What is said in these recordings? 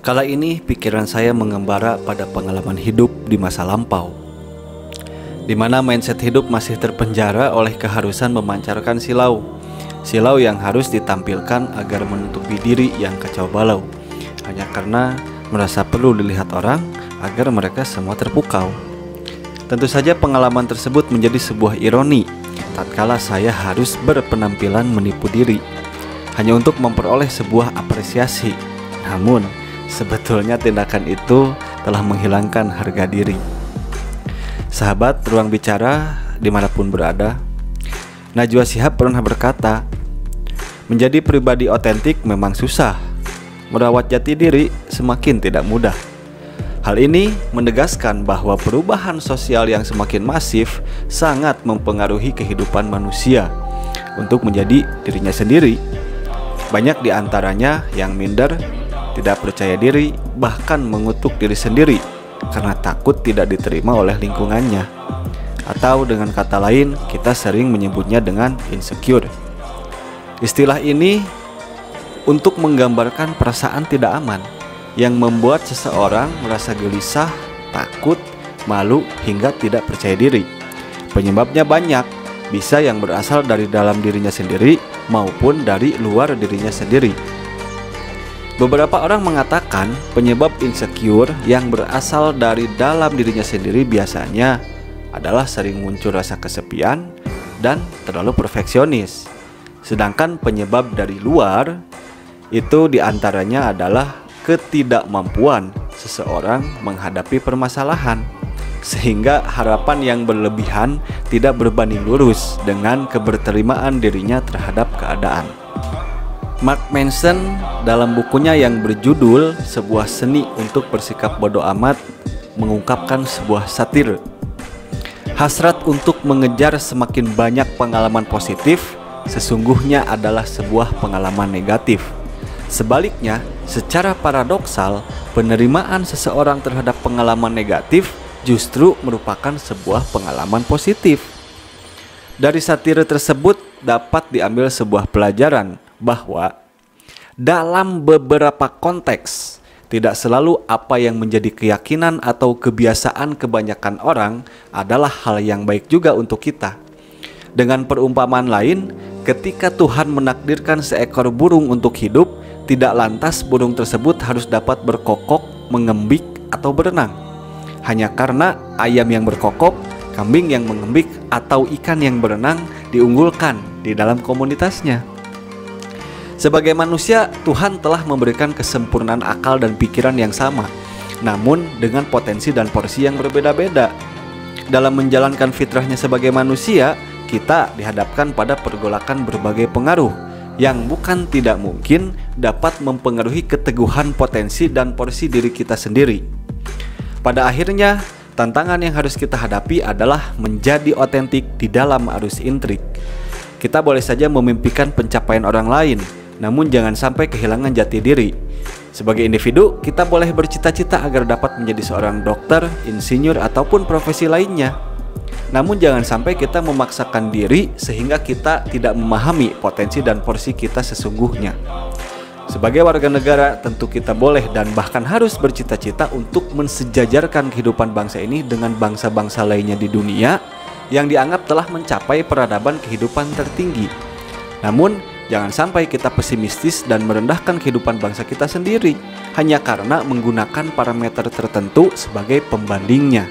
Kala ini pikiran saya mengembara pada pengalaman hidup di masa lampau, di mana mindset hidup masih terpenjara oleh keharusan memancarkan silau yang harus ditampilkan agar menutupi diri yang kacau balau, hanya karena merasa perlu dilihat orang agar mereka semua terpukau. Tentu saja pengalaman tersebut menjadi sebuah ironi tatkala saya harus berpenampilan menipu diri hanya untuk memperoleh sebuah apresiasi. Namun sebetulnya tindakan itu telah menghilangkan harga diri. Sahabat ruang bicara dimanapun berada, Najwa Shihab pernah berkata, menjadi pribadi otentik memang susah, merawat jati diri semakin tidak mudah. Hal ini menegaskan bahwa perubahan sosial yang semakin masif sangat mempengaruhi kehidupan manusia untuk menjadi dirinya sendiri. Banyak di antaranya yang minder, tidak percaya diri, bahkan mengutuk diri sendiri karena takut tidak diterima oleh lingkungannya. Atau dengan kata lain, kita sering menyebutnya dengan insecure. Istilah ini untuk menggambarkan perasaan tidak aman yang membuat seseorang merasa gelisah, takut, malu, hingga tidak percaya diri. Penyebabnya banyak, bisa yang berasal dari dalam dirinya sendiri maupun dari luar dirinya sendiri. Beberapa orang mengatakan penyebab insecure yang berasal dari dalam dirinya sendiri biasanya adalah sering muncul rasa kesepian dan terlalu perfeksionis. Sedangkan penyebab dari luar itu diantaranya adalah ketidakmampuan seseorang menghadapi permasalahan, sehingga harapan yang berlebihan tidak berbanding lurus dengan keberterimaan dirinya terhadap keadaan. Mark Manson dalam bukunya yang berjudul Sebuah Seni untuk Bersikap Bodoh Amat mengungkapkan sebuah satir. Hasrat untuk mengejar semakin banyak pengalaman positif sesungguhnya adalah sebuah pengalaman negatif. Sebaliknya, secara paradoksal, penerimaan seseorang terhadap pengalaman negatif justru merupakan sebuah pengalaman positif. Dari satire tersebut dapat diambil sebuah pelajaran bahwa dalam beberapa konteks tidak selalu apa yang menjadi keyakinan atau kebiasaan kebanyakan orang adalah hal yang baik juga untuk kita. Dengan perumpamaan lain, ketika Tuhan menakdirkan seekor burung untuk hidup, tidak lantas burung tersebut harus dapat berkokok, mengembik, atau berenang. Hanya karena ayam yang berkokok, kambing yang mengembik, atau ikan yang berenang diunggulkan di dalam komunitasnya. Sebagai manusia, Tuhan telah memberikan kesempurnaan akal dan pikiran yang sama, namun dengan potensi dan porsi yang berbeda-beda. Dalam menjalankan fitrahnya sebagai manusia, kita dihadapkan pada pergolakan berbagai pengaruh yang bukan tidak mungkin dapat mempengaruhi keteguhan potensi dan porsi diri kita sendiri. Pada akhirnya, tantangan yang harus kita hadapi adalah menjadi otentik di dalam arus intrik. Kita boleh saja memimpikan pencapaian orang lain, namun jangan sampai kehilangan jati diri. Sebagai individu, kita boleh bercita-cita agar dapat menjadi seorang dokter, insinyur, ataupun profesi lainnya. Namun jangan sampai kita memaksakan diri sehingga kita tidak memahami potensi dan porsi kita sesungguhnya. Sebagai warga negara, tentu kita boleh dan bahkan harus bercita-cita untuk mensejajarkan kehidupan bangsa ini dengan bangsa-bangsa lainnya di dunia yang dianggap telah mencapai peradaban kehidupan tertinggi. Namun, jangan sampai kita pesimistis dan merendahkan kehidupan bangsa kita sendiri hanya karena menggunakan parameter tertentu sebagai pembandingnya.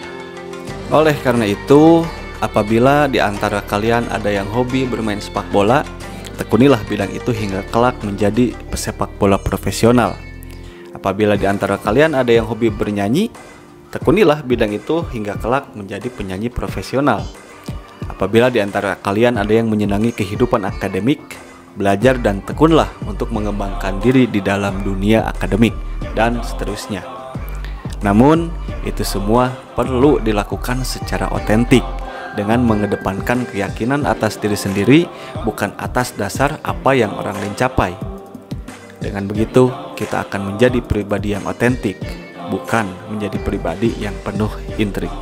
Oleh karena itu, apabila di antara kalian ada yang hobi bermain sepak bola, tekunilah bidang itu hingga kelak menjadi pesepak bola profesional. Apabila di antara kalian ada yang hobi bernyanyi, tekunilah bidang itu hingga kelak menjadi penyanyi profesional. Apabila di antara kalian ada yang menyenangi kehidupan akademik, belajar dan tekunlah untuk mengembangkan diri di dalam dunia akademik, dan seterusnya. Namun, itu semua perlu dilakukan secara otentik dengan mengedepankan keyakinan atas diri sendiri, bukan atas dasar apa yang orang lain capai. Dengan begitu, kita akan menjadi pribadi yang otentik, bukan menjadi pribadi yang penuh intrik.